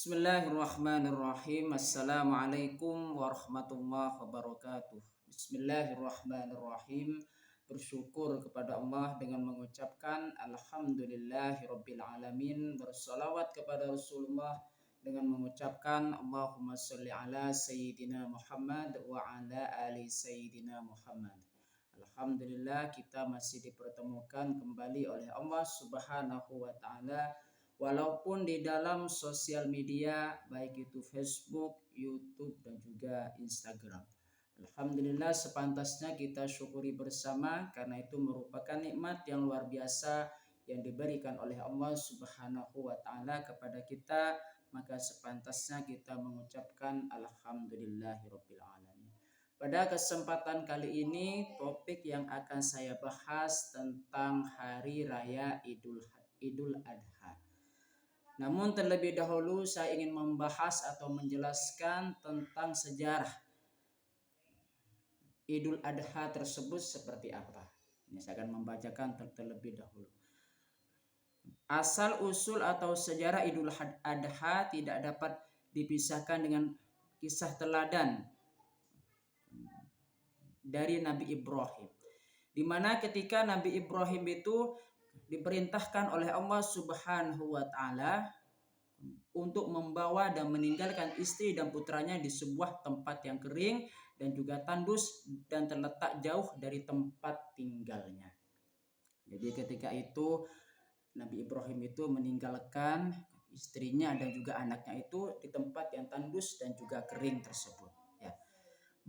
Bismillahirrahmanirrahim. Assalamualaikum warahmatullahi wabarakatuh. Bismillahirrahmanirrahim. Bersyukur kepada Allah dengan mengucapkan Alhamdulillahirabbil alamin. Bersalawat kepada Rasulullah dengan mengucapkan Allahumma sholli ala sayyidina Muhammad wa ala ali sayyidina Muhammad. Alhamdulillah kita masih dipertemukan kembali oleh Allah Subhanahu wa taala, walaupun di dalam sosial media baik itu Facebook, YouTube dan juga Instagram. Alhamdulillah sepantasnya kita syukuri bersama karena itu merupakan nikmat yang luar biasa yang diberikan oleh Allah Subhanahu wa taala kepada kita, maka sepantasnya kita mengucapkan alhamdulillahirabbil alamin. Pada kesempatan kali ini topik yang akan saya bahas tentang hari raya Idul Adha. Namun terlebih dahulu saya ingin membahas atau menjelaskan tentang sejarah Idul Adha tersebut seperti apa. Ini saya akan membacakan terlebih dahulu. Asal usul atau sejarah Idul Adha tidak dapat dipisahkan dengan kisah teladan dari Nabi Ibrahim, di mana ketika Nabi Ibrahim itu diperintahkan oleh Allah Subhanahu wa taala untuk membawa dan meninggalkan istri dan putranya di sebuah tempat yang kering dan juga tandus dan terletak jauh dari tempat tinggalnya. Jadi ketika itu Nabi Ibrahim itu meninggalkan istrinya dan juga anaknya itu di tempat yang tandus dan juga kering tersebut. Ya.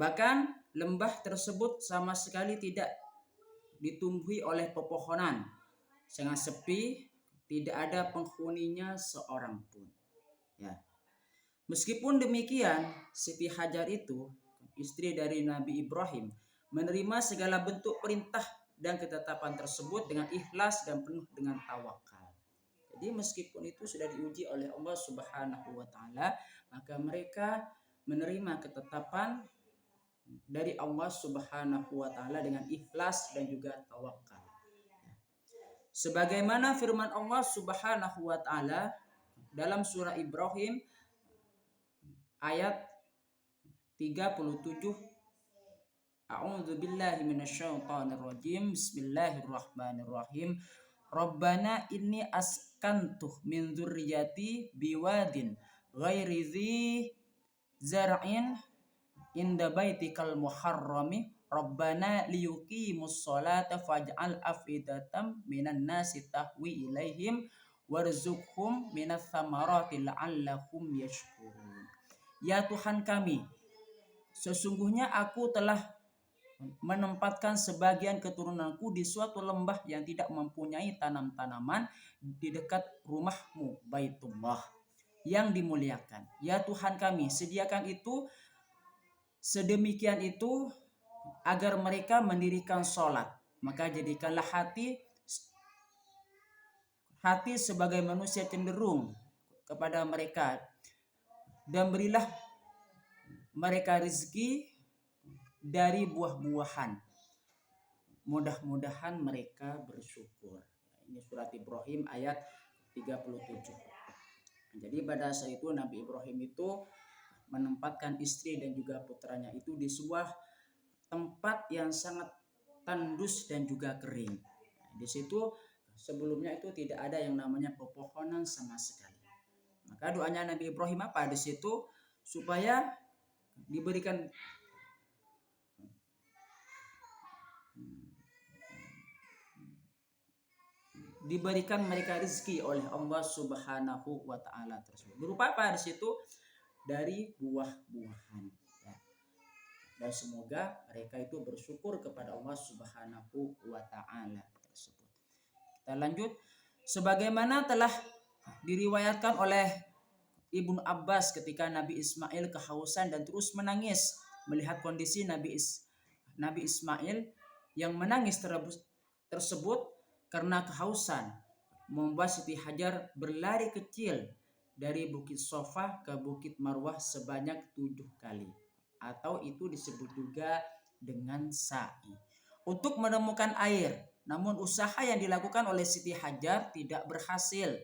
Bahkan lembah tersebut sama sekali tidak ditumbuhi oleh pepohonan, sangat sepi, tidak ada penghuninya seorang pun. Ya. Meskipun demikian, Siti Hajar itu istri dari Nabi Ibrahim menerima segala bentuk perintah dan ketetapan tersebut dengan ikhlas dan penuh dengan tawakal. Jadi meskipun itu sudah diuji oleh Allah Subhanahu wa taala, maka mereka menerima ketetapan dari Allah Subhanahu wa taala dengan ikhlas dan juga tawakal. Sebagaimana firman Allah Subhanahu wa taala dalam surah Ibrahim ayat 37, A'udzu billahi minasyaitonir rajim. Bismillahirrahmanirrahim. Rabbana inni askantu min dzurriyyati biwadin ghairi dzi zar'in inda baitikal muharrami Rabbana liyuqimus sholata faj'al afidatam minan nasi tahwi ilaihim warzuqhum minas thamarati la'allahum yashkurun. Ya Tuhan kami, sesungguhnya aku telah menempatkan sebagian keturunanku di suatu lembah yang tidak mempunyai tanam-tanaman di dekat rumahmu Baitullah yang dimuliakan. Ya Tuhan kami, sediakan itu sedemikian itu agar mereka mendirikan sholat. Maka jadikanlah hati sebagai manusia cenderung kepada mereka, dan berilah mereka rezeki dari buah-buahan. Mudah-mudahan mereka bersyukur. Ini surat Ibrahim ayat 37. Jadi pada saat itu Nabi Ibrahim itu menempatkan istri dan juga putranya itu di sebuah tempat yang sangat tandus dan juga kering. Di situ sebelumnya itu tidak ada yang namanya pepohonan sama sekali. Maka doanya Nabi Ibrahim apa di situ? Supaya diberikan mereka rezeki oleh Allah Subhanahu wa taala tersebut. Berupa apa di situ? Dari buah-buahan. Ya. Dan semoga mereka itu bersyukur kepada Allah Subhanahu wa taala tersebut. Kita lanjut. Sebagaimana telah diriwayatkan oleh Ibnu Abbas ketika Nabi Ismail kehausan dan terus menangis melihat kondisi Nabi Ismail yang menangis tersebut karena kehausan, membuat Siti Hajar berlari kecil dari Bukit Sofa ke Bukit Marwah sebanyak 7 kali, atau itu disebut juga dengan sa'i, untuk menemukan air. Namun usaha yang dilakukan oleh Siti Hajar tidak berhasil.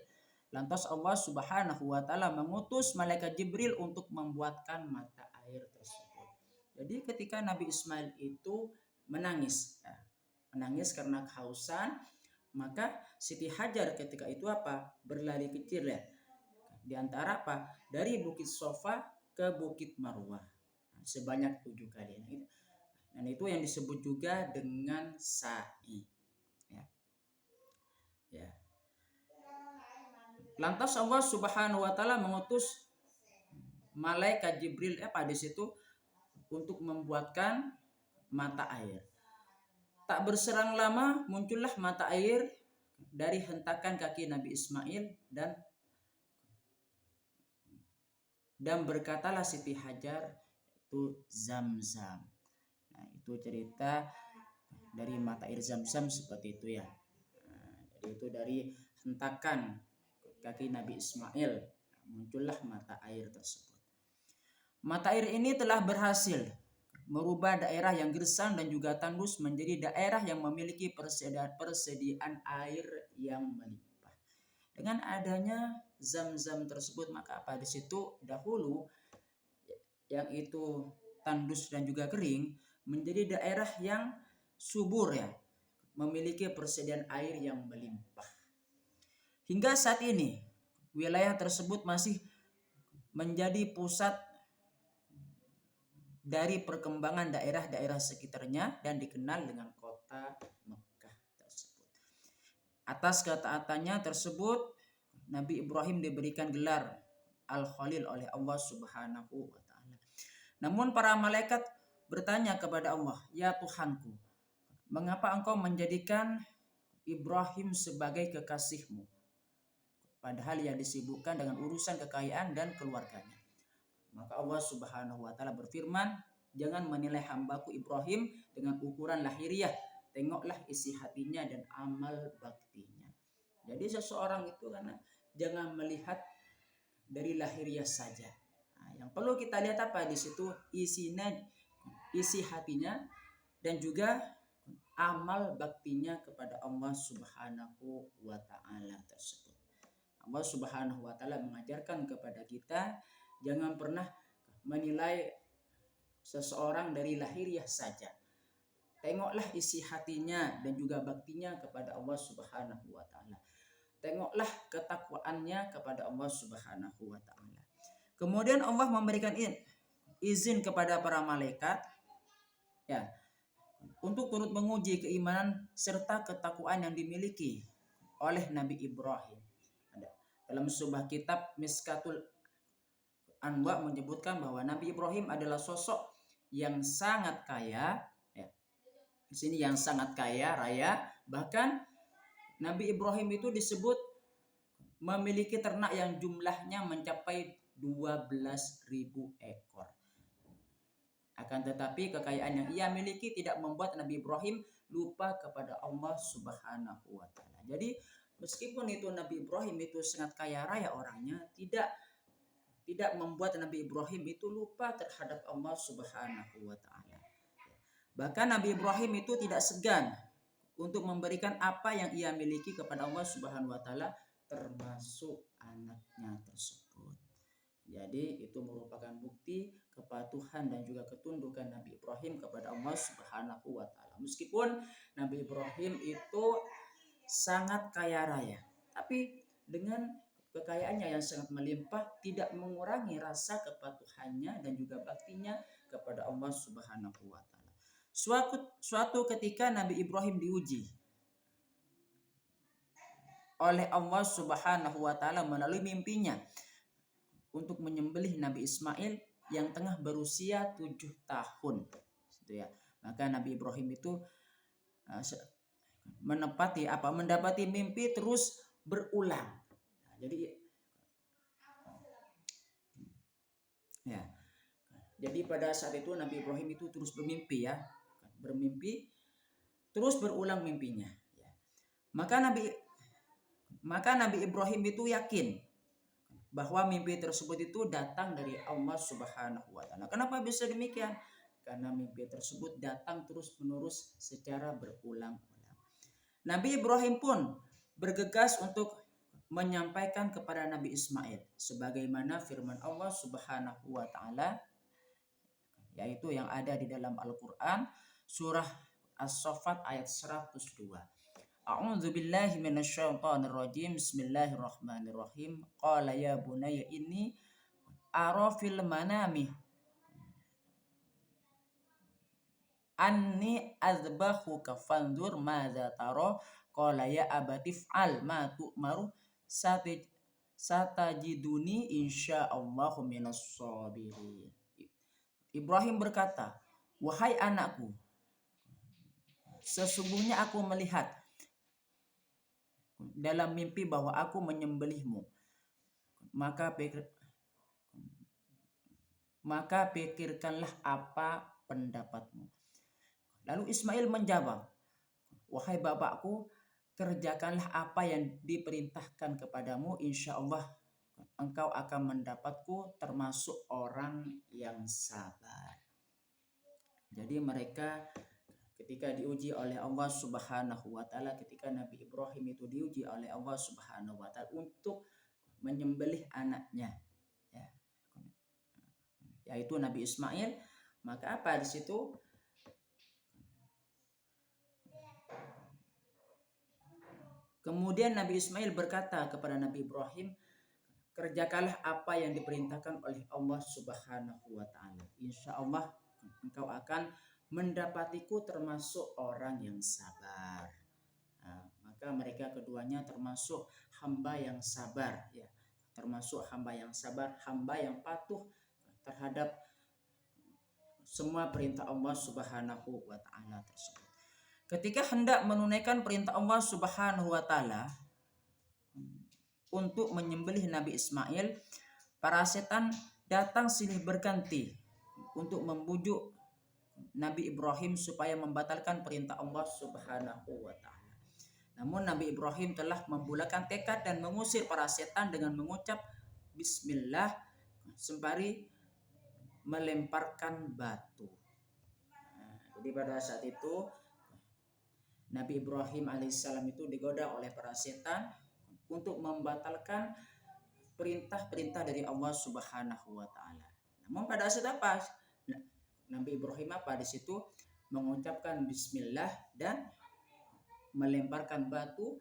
Lantas Allah Subhanahu wa taala mengutus malaikat Jibril untuk membuatkan mata air tersebut. Jadi ketika Nabi Ismail itu menangis, ya, menangis karena kehausan, maka Siti Hajar ketika itu apa? Berlari kecil ya. Di antara apa? Dari Bukit Sofa ke Bukit Marwah. Sebanyak 7 kali. Dan itu yang disebut juga dengan sa'i. Ya. Ya. Lantas Allah Subhanahu wa taala mengutus malaikat Jibril di situ untuk membuatkan mata air. Tak berserang lama muncullah mata air dari hentakan kaki Nabi Ismail dan berkatalah Siti Hajar itu Zam-Zam. Nah, itu cerita dari mata air Zam-Zam seperti itu ya. Jadi itu dari hentakan kaki Nabi Ismail muncullah mata air tersebut. Mata air ini telah berhasil merubah daerah yang gersang dan juga tandus menjadi daerah yang memiliki persediaan air yang melimpah. Dengan adanya Zam-Zam tersebut, maka di situ dahulu yang itu tandus dan juga kering menjadi daerah yang subur ya, memiliki persediaan air yang melimpah. Hingga saat ini wilayah tersebut masih menjadi pusat dari perkembangan daerah-daerah sekitarnya dan dikenal dengan kota Mekah tersebut. Atas ketaatannya tersebut, Nabi Ibrahim diberikan gelar Al-Khalil oleh Allah Subhanahu wa taala. Namun para malaikat bertanya kepada Allah, "Ya Tuhanku, mengapa engkau menjadikan Ibrahim sebagai kekasihmu? Padahal ia disibukkan dengan urusan kekayaan dan keluarganya." Maka Allah Subhanahu wa taala berfirman, "Jangan menilai hambaku Ibrahim dengan ukuran lahiriah. Tengoklah isi hatinya dan amal baktinya." Jadi seseorang itu karena jangan melihat dari lahiriah saja. Nah, yang perlu kita lihat apa di situ isi hatinya dan juga amal baktinya kepada Allah Subhanahu wa taala tersebut. Allah Subhanahu wa taala mengajarkan kepada kita jangan pernah menilai seseorang dari lahiriah saja. Tengoklah isi hatinya dan juga baktinya kepada Allah Subhanahu wa taala. Tengoklah ketakwaannya kepada Allah Subhanahu wa taala. Kemudian Allah memberikan izin kepada para malaikat ya untuk turut menguji keimanan serta ketakwaan yang dimiliki oleh Nabi Ibrahim. Dalam sebuah kitab Miskatul Anwa menyebutkan bahwa Nabi Ibrahim adalah sosok yang sangat kaya ya. Di sini yang sangat kaya raya, bahkan Nabi Ibrahim itu disebut memiliki ternak yang jumlahnya mencapai 12.000 ekor. Akan tetapi kekayaan yang ia miliki tidak membuat Nabi Ibrahim lupa kepada Allah Subhanahu wa taala. Jadi meskipun itu Nabi Ibrahim itu sangat kaya raya orangnya, tidak membuat Nabi Ibrahim itu lupa terhadap Allah Subhanahu wa taala. Bahkan Nabi Ibrahim itu tidak segan untuk memberikan apa yang ia miliki kepada Allah Subhanahu wa taala termasuk anaknya tersebut. Jadi itu merupakan bukti kepatuhan dan juga ketundukan Nabi Ibrahim kepada Allah Subhanahu wa taala. Meskipun Nabi Ibrahim itu sangat kaya raya, tapi dengan kekayaannya yang sangat melimpah tidak mengurangi rasa kepatuhannya dan juga baktinya kepada Allah Subhanahu wa taala. Suatu ketika Nabi Ibrahim diuji oleh Allah Subhanahu wa taala melalui mimpinya untuk menyembelih Nabi Ismail yang tengah berusia 7 tahun. Gitu ya. Maka Nabi Ibrahim itu mendapati mimpi terus berulang. Nah, jadi pada saat itu Nabi Ibrahim itu terus bermimpi ya. Bermimpi terus berulang mimpinya ya. Maka Nabi Ibrahim itu yakin bahwa mimpi tersebut itu datang dari Allah Subhanahu wa taala. Kenapa bisa demikian? Karena mimpi tersebut datang terus-menerus secara berulang-ulang. Nabi Ibrahim pun bergegas untuk menyampaikan kepada Nabi Ismail sebagaimana firman Allah Subhanahu wa taala, yaitu yang ada di dalam Al-Qur'an surah As-Saffat ayat 102. A'udzu billahi minasyaitonir rajim. Bismillahirrahmanirrahim. Qala ya bunayya inni ara fil manami anni azbahuka fanzur madza tara. Qala ya abati fa'al ma tu'maru satajiduni insyaallahu minas sabirin. Ibrahim berkata, "Wahai anakku, sesungguhnya aku melihat dalam mimpi bahwa aku menyembelihmu. Maka pikirkanlah apa pendapatmu." Lalu Ismail menjawab, "Wahai bapakku, kerjakanlah apa yang diperintahkan kepadamu, insya Allah engkau akan mendapatku termasuk orang yang sabar." Jadi mereka ketika diuji oleh Allah Subhanahu wa taala, ketika Nabi Ibrahim itu diuji oleh Allah Subhanahu wa taala untuk menyembelih anaknya, ya, yaitu Nabi Ismail, maka apa di situ? Kemudian Nabi Ismail berkata kepada Nabi Ibrahim, "Kerjakanlah apa yang diperintahkan oleh Allah Subhanahu wa taala. Insya Allah engkau akan mendapatiku termasuk orang yang sabar." Nah, maka mereka keduanya termasuk hamba yang sabar, ya, termasuk hamba yang sabar, hamba yang patuh terhadap semua perintah Allah Subhanahu wa taala tersebut. Ketika hendak menunaikan perintah Allah Subhanahu wa taala untuk menyembelih Nabi Ismail, para setan datang silih berganti untuk membujuk Nabi Ibrahim supaya membatalkan perintah Allah Subhanahu wa taala. Namun Nabi Ibrahim telah membulatkan tekad dan mengusir para setan dengan mengucap bismillah sembari melemparkan batu. Jadi pada saat itu Nabi Ibrahim alaihissalam itu digoda oleh para setan untuk membatalkan perintah-perintah dari Allah Subhanahu wa taala. Namun pada saat apa? Nabi Ibrahim apa di situ mengucapkan bismillah dan melemparkan batu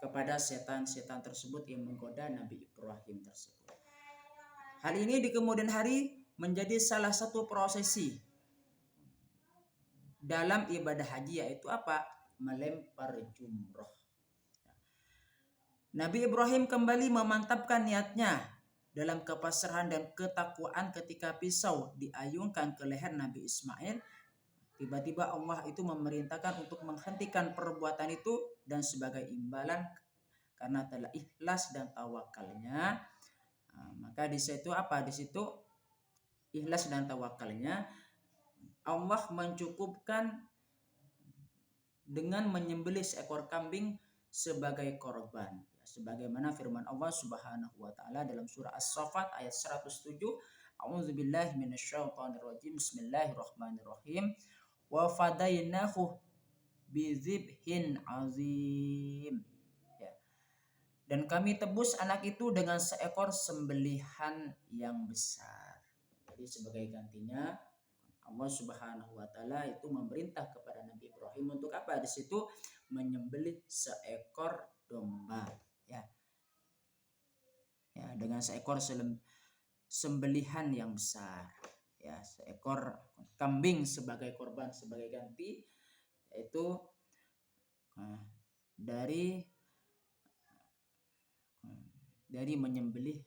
kepada setan-setan tersebut yang menggoda Nabi Ibrahim tersebut. Hal ini di kemudian hari menjadi salah satu prosesi dalam ibadah haji, yaitu apa? Melempar jumroh. Nabi Ibrahim kembali memantapkan niatnya dalam kepasrahan dan ketakwaan ketika pisau diayunkan ke leher Nabi Ismail. Tiba-tiba Allah itu memerintahkan untuk menghentikan perbuatan itu, dan sebagai imbalan karena telah ikhlas dan tawakalnya, maka di situ apa? Di situ ikhlas dan tawakalnya Allah mencukupkan dengan menyembelih seekor kambing sebagai korban, sebagaimana firman Allah Subhanahu wa taala dalam surah As-Saffat ayat 107. A'udzubillahi minasyaitonirrajim. Bismillahirrahmanirrahim. Wa fadainahu bizibhin azim. Ya. Dan kami tebus anak itu dengan seekor sembelihan yang besar. Jadi sebagai gantinya Allah Subhanahu wa taala itu memerintah kepada Nabi Ibrahim untuk apa? Di situ menyembelih seekor domba, ya. Ya, dengan seekor sembelihan yang besar, ya, seekor kambing sebagai korban, sebagai ganti, yaitu dari menyembelih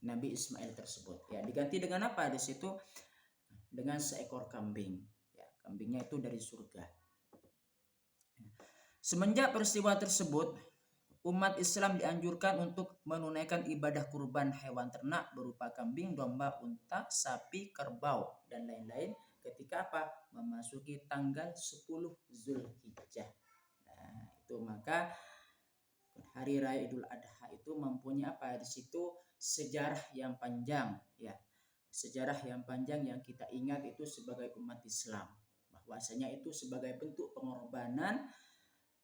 Nabi Ismail tersebut, ya, diganti dengan apa di situ? Dengan seekor kambing, ya, kambingnya itu dari surga. Semenjak peristiwa tersebut, umat Islam dianjurkan untuk menunaikan ibadah kurban hewan ternak berupa kambing, domba, unta, sapi, kerbau, dan lain-lain ketika apa? Memasuki tanggal 10 Zulhijjah. Nah, itu maka hari raya Idul Adha itu mempunyai apa? Di situ sejarah yang panjang, ya. Sejarah yang panjang yang kita ingat itu sebagai umat Islam, bahwasanya itu sebagai bentuk pengorbanan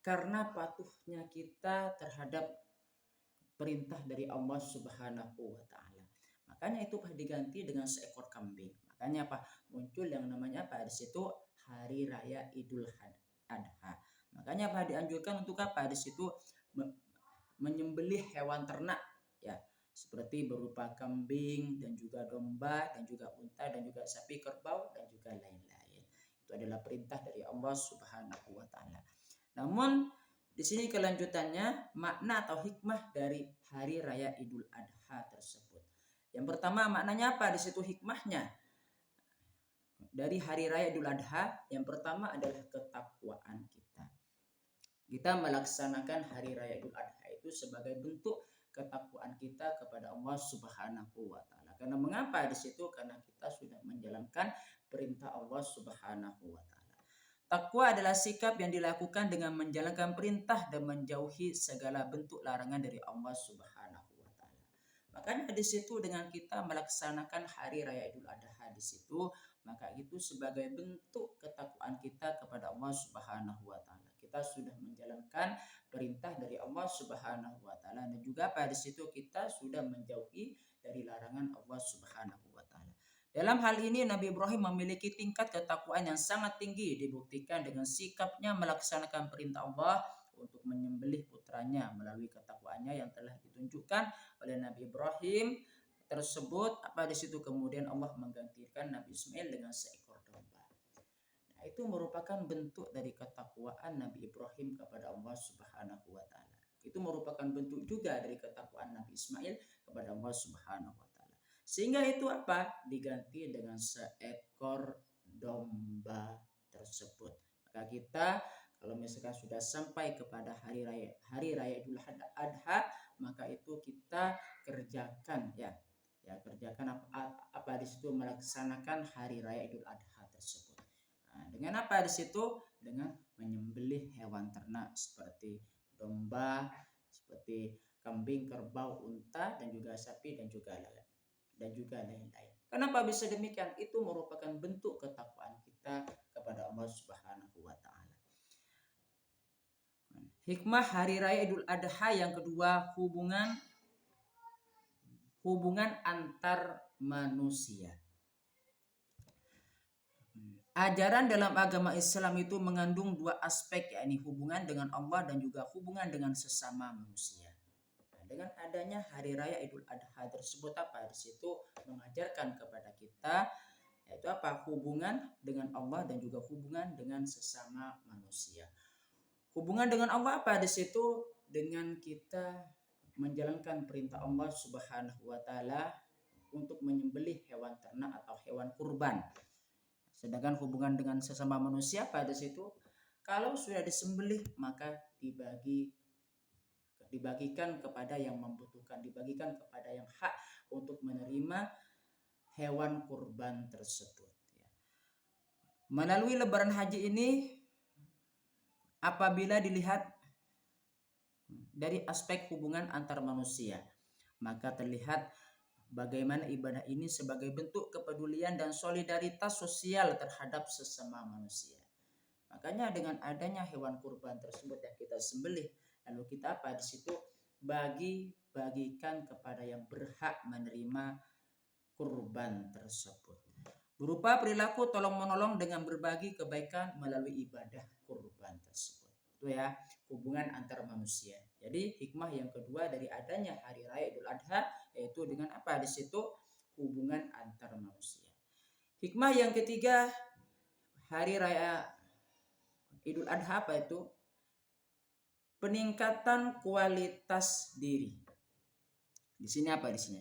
karena patuhnya kita terhadap perintah dari Allah Subhanahu wa taala. Makanya itu diganti dengan seekor kambing. Makanya apa? Muncul yang namanya apa? Di situ hari raya Idul Adha. Makanya apa dianjurkan untuk apa? Di situ menyembelih hewan ternak ya, seperti berupa kambing dan juga domba dan juga unta dan juga sapi, kerbau dan juga lain-lain. Itu adalah perintah dari Allah Subhanahu wa taala. Namun di sini kelanjutannya makna atau hikmah dari hari raya Idul Adha tersebut. Yang pertama maknanya apa? Di situ hikmahnya dari hari raya Idul Adha, yang pertama adalah ketakwaan kita. Kita melaksanakan hari raya Idul Adha itu sebagai bentuk ketakwaan kita kepada Allah Subhanahu wa taala. Karena mengapa di situ? Karena kita sudah menjalankan perintah Allah Subhanahu wa taala. Takwa adalah sikap yang dilakukan dengan menjalankan perintah dan menjauhi segala bentuk larangan dari Allah Subhanahu wa taala. Makanya di situ dengan kita melaksanakan hari raya Idul Adha di situ, maka itu sebagai bentuk ketakwaan kita kepada Allah Subhanahu wa taala. Kita sudah menjalankan perintah dari Allah Subhanahu wa taala dan juga pada situ kita sudah menjauhi dari larangan Allah Subhanahu wa taala. Dalam hal ini Nabi Ibrahim memiliki tingkat ketakwaan yang sangat tinggi, dibuktikan dengan sikapnya melaksanakan perintah Allah untuk menyembelih putranya melalui ketakwaannya yang telah ditunjukkan oleh Nabi Ibrahim tersebut. Apa di situ kemudian Allah menggantikan Nabi Ismail dengan seekor domba. Nah, itu merupakan bentuk dari ketakwaan Nabi Ibrahim kepada Allah Subhanahu wa taala. Itu merupakan bentuk juga dari ketakwaan Nabi Ismail kepada Allah Subhanahu wa taala. Sehingga itu apa? Diganti dengan seekor domba tersebut. Maka kita kalau misalkan sudah sampai kepada hari raya Idul Adha, maka itu kita kerjakan ya kerjakan apa di situ melaksanakan hari raya Idul Adha tersebut. Nah, dengan apa di situ? Dengan menyembelih hewan ternak seperti domba, seperti kambing, kerbau, unta dan juga sapi dan juga lain-lain. Kenapa bisa demikian? Itu merupakan bentuk ketakwaan kita kepada Allah Subhanahu wa taala. Hikmah hari raya Idul Adha yang kedua, hubungan antar manusia. Ajaran dalam agama Islam itu mengandung dua aspek, yakni hubungan dengan Allah dan juga hubungan dengan sesama manusia. Dengan adanya hari raya Idul Adha tersebut apa di situ mengajarkan kepada kita yaitu apa? Hubungan dengan Allah dan juga hubungan dengan sesama manusia. Hubungan dengan Allah apa di situ? Dengan kita menjalankan perintah Allah Subhanahu wa taala untuk menyembelih hewan ternak atau hewan kurban. Sedangkan hubungan dengan sesama manusia pada situ kalau sudah disembelih maka dibagikan kepada yang membutuhkan, dibagikan kepada yang hak untuk menerima hewan kurban tersebut. Melalui lebaran haji ini, apabila dilihat dari aspek hubungan antar manusia, maka terlihat bagaimana ibadah ini sebagai bentuk kepedulian dan solidaritas sosial terhadap sesama manusia. Makanya dengan adanya hewan kurban tersebut yang kita sembelih, lalu kita apa di situ bagikan kepada yang berhak menerima kurban tersebut. Berupa perilaku tolong menolong dengan berbagi kebaikan melalui ibadah kurban tersebut. Itu ya, hubungan antar manusia. Jadi hikmah yang kedua dari adanya hari raya Idul Adha yaitu dengan apa di situ hubungan antar manusia. Hikmah yang ketiga hari raya Idul Adha apa itu? Peningkatan kualitas diri. Di sini apa di sini?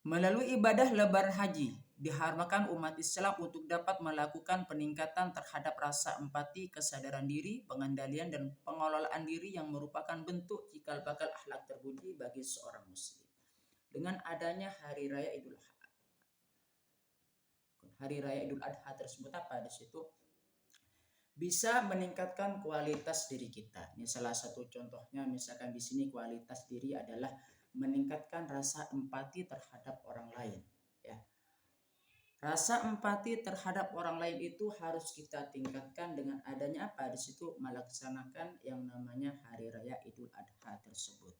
Melalui ibadah lebaran haji diharapkan umat Islam untuk dapat melakukan peningkatan terhadap rasa empati, kesadaran diri, pengendalian dan pengelolaan diri yang merupakan bentuk cikal bakal akhlak terpuji bagi seorang muslim. Dengan adanya hari raya Idul Adha tersebut apa di situ? Bisa meningkatkan kualitas diri kita. Ini salah satu contohnya, misalkan di sini kualitas diri adalah meningkatkan rasa empati terhadap orang lain, ya. Rasa empati terhadap orang lain itu harus kita tingkatkan dengan adanya apa? Di situ melaksanakan yang namanya hari raya Idul Adha tersebut.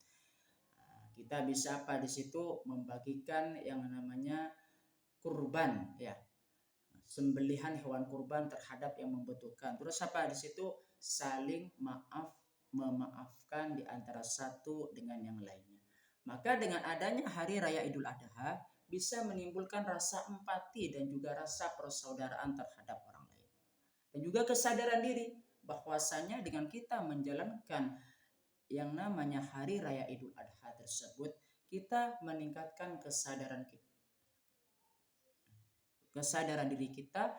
Kita bisa apa di situ membagikan yang namanya kurban ya, sembelihan hewan kurban terhadap yang membutuhkan. Terus apa di situ saling memaafkan di antara satu dengan yang lainnya. Maka dengan adanya hari raya Idul Adha bisa menimbulkan rasa empati dan juga rasa persaudaraan terhadap orang lain. Dan juga kesadaran diri bahwasanya dengan kita menjalankan yang namanya hari raya Idul Adha tersebut, kita meningkatkan kesadaran diri kita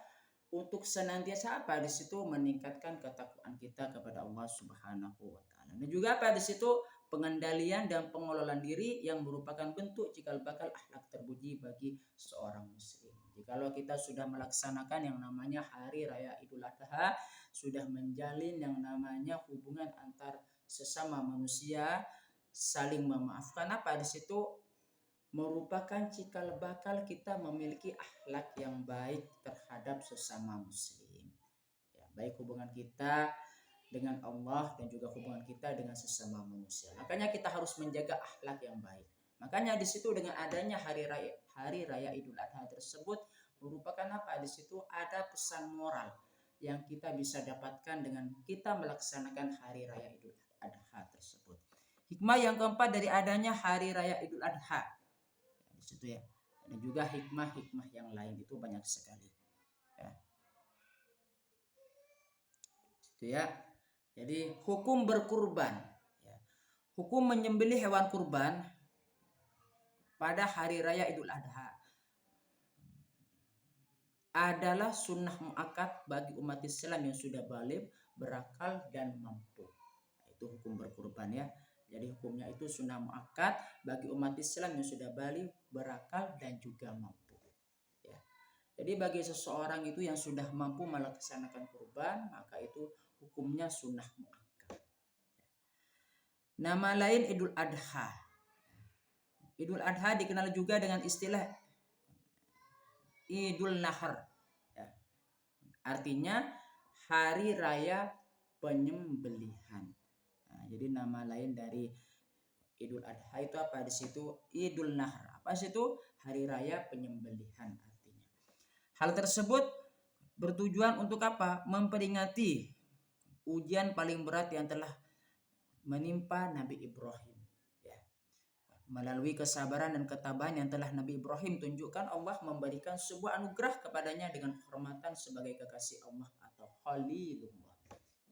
untuk senantiasa apa di situ meningkatkan ketakwaan kita kepada Allah Subhanahu wa taala. Dan juga apa di situ pengendalian dan pengelolaan diri yang merupakan bentuk cikal bakal akhlak terpuji bagi seorang muslim. Jikalau kita sudah melaksanakan yang namanya hari raya Idul Adha, sudah menjalin yang namanya hubungan antar sesama manusia, saling memaafkan apa di situ merupakan cikal bakal kita memiliki akhlak yang baik terhadap sesama muslim. Ya, baik hubungan kita dengan Allah dan juga hubungan kita dengan sesama manusia. Makanya kita harus menjaga akhlak yang baik. Makanya di situ dengan adanya hari raya Idul Adha tersebut merupakan apa? Di situ ada pesan moral yang kita bisa dapatkan dengan kita melaksanakan hari raya Idul Adha tersebut. Hikmah yang keempat dari adanya hari raya Idul Adha di situ ya. Dan juga hikmah-hikmah yang lain itu banyak sekali. Ya. Situ ya. Jadi hukum berkurban. Ya. Hukum menyembelih hewan kurban pada hari raya Idul Adha adalah sunnah muakkad bagi umat Islam yang sudah balik, berakal dan mampu. Itu hukum berkurban ya. Jadi hukumnya itu sunnah muakkad bagi umat Islam yang sudah balik, berakal dan juga mampu. Ya. Jadi bagi seseorang itu yang sudah mampu melaksanakan kurban, maka itu hukumnya sunnah muakkad. Nama lain Idul Adha. Idul Adha dikenal juga dengan istilah Idul Nahar. Ya. Artinya hari raya penyembelihan. Nah, jadi nama lain dari Idul Adha itu apa di situ? Idul Nahar. Apa sih itu? Hari raya penyembelihan artinya. Hal tersebut bertujuan untuk apa? Memperingati ujian paling berat yang telah menimpa Nabi Ibrahim. Ya. Melalui kesabaran dan ketabahan yang telah Nabi Ibrahim tunjukkan, Allah memberikan sebuah anugerah kepadanya dengan kehormatan sebagai kekasih Allah atau Khalilullah.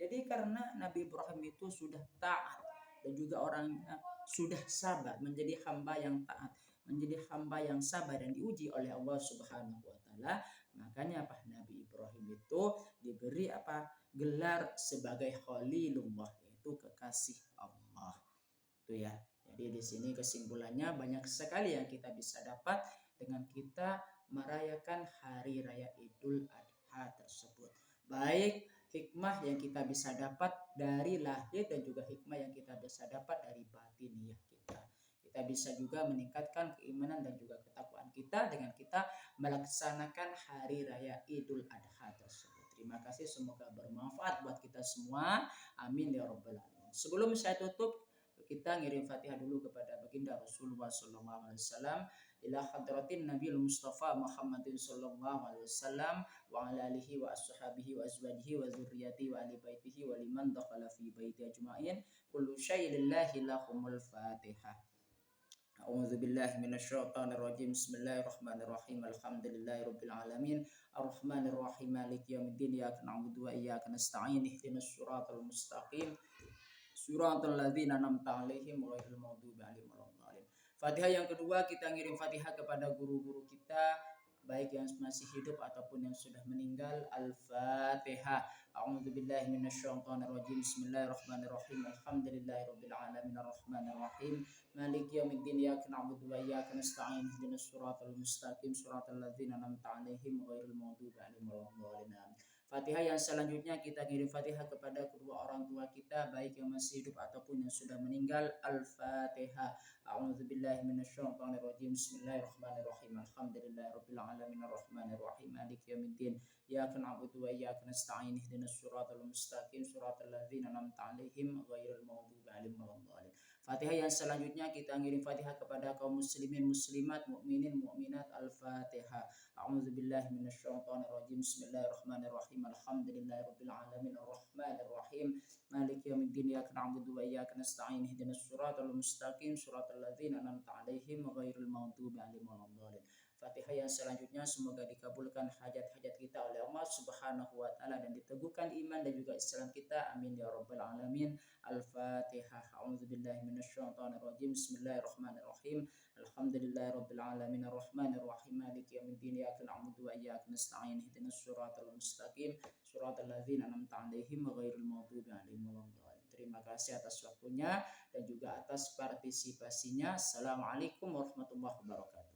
Jadi karena Nabi Ibrahim itu sudah taat dan juga orangnya sudah sabar, menjadi hamba yang taat, menjadi hamba yang sabar dan diuji oleh Allah Subhanahu wa taala, makanya apa? Nabi Ibrahim itu diberi apa? Gelar sebagai Khalilullah, yaitu kekasih Allah. Itu ya. Jadi di sini kesimpulannya banyak sekali yang kita bisa dapat dengan kita merayakan hari raya Idul Adha tersebut. Baik hikmah yang kita bisa dapat dari lahir dan juga hikmah yang kita bisa dapat dari batiniah kita. Kita bisa juga meningkatkan keimanan dan juga ketakwaan kita dengan kita melaksanakan hari raya Idul Adha tersebut. Terima kasih, semoga bermanfaat buat kita semua. Amin ya rabbal alamin. Sebelum saya tutup, kita ngirim Fatihah dulu kepada baginda Rasulullah sallallahu alaihi wasallam, ila hadratin Nabiul Mustafa Muhammadin sallallahu alaihi wasallam wa ala alihi wa ashabihi wa azwajihi wa dzurriyyatihi wa ali baitihi wa liman dakhala fi baiti ajma'in. Kullu syai'in lillahi lahumul Fatihah. A'udzu billahi minasyaitonir rajim. Bismillahirrahmanirrahim. Alhamdulillahirabbil alamin. Arrahmanir rahim. Maliki yaumiddin. Iyyaka na'budu wa iyyaka nasta'in. Ihdinas siratal mustaqim. Suratul ladzina an'amta 'alaihim ghairil maghdubi 'alaihim waladdallin. Fatihah yang kedua kita ngirim Fatihah kepada guru-guru kita baik yang masih hidup ataupun yang sudah meninggal. Al-Fatihah. A'udzubillahi minasyaitonir rajim. Bismillahirrahmanirrahim. Alhamdulillahirabbil alamin arrahmanir rahim. Maliki yaumiddin. Iyyaka na'budu wa iyyaka nasta'in. Ihdinas siratal mustaqim. Siratal ladzina an'amta 'alaihim ghairil maghdubi 'alaihim waladdallin. Fatihah yang selanjutnya kita kirim Fatihah kepada kedua orang tua kita baik yang masih hidup ataupun yang sudah meninggal. Al-Fatihah. A'udzubillahi minasyaitonirrajim. Bismillahirrahmanirrahim. Alhamdulillahirabbil alamin arrahmanir rahim maliki yaumiddin. Iyyaka na'budu wa iyyaka nasta'in ihdinas siratal mustaqim siratal ladzina an'amta 'alaihim ghairil maghdubi 'alaihim waladdallin. Fatihah yang selanjutnya kita ngirim Fatihah kepada kaum muslimin muslimat mukminin mukminat. Al-Fatihah. A'udzubillahi minasyaitonirrajim. Bismillahirrahmanirrahim. Alhamdulillahirabbil alamin arrahmanir rahim maliki yaumiddin. Iyyaka na'budu wa iyyaka nasta'in ihdinas siratal mustaqim siratal ladzina an'amta 'alaihim ghairil maghdubi 'alaihim waladdallin. Fatihah yang selanjutnya semoga dikabulkan hajat-hajat kita oleh Allah Subhanahu wa taala dan diteguhkan iman dan juga Islam kita. Amin ya rabbal alamin. Al-Fatihah. A'udzubillahi minasyaitonirrajim. Bismillahirrahmanirrahim. Alhamdulillahirabbil alamin arrahmanir rahim maliki yaumiddin. Iyyaka na'budu wa iyyaka nasta'in ihdinas siratal mustaqim siratal ladzina an'amta 'alaihim ghairil maghdubi 'alaihim waladdallin. Terima kasih atas waktunya dan juga atas partisipasinya. Assalamualaikum warahmatullahi wabarakatuh.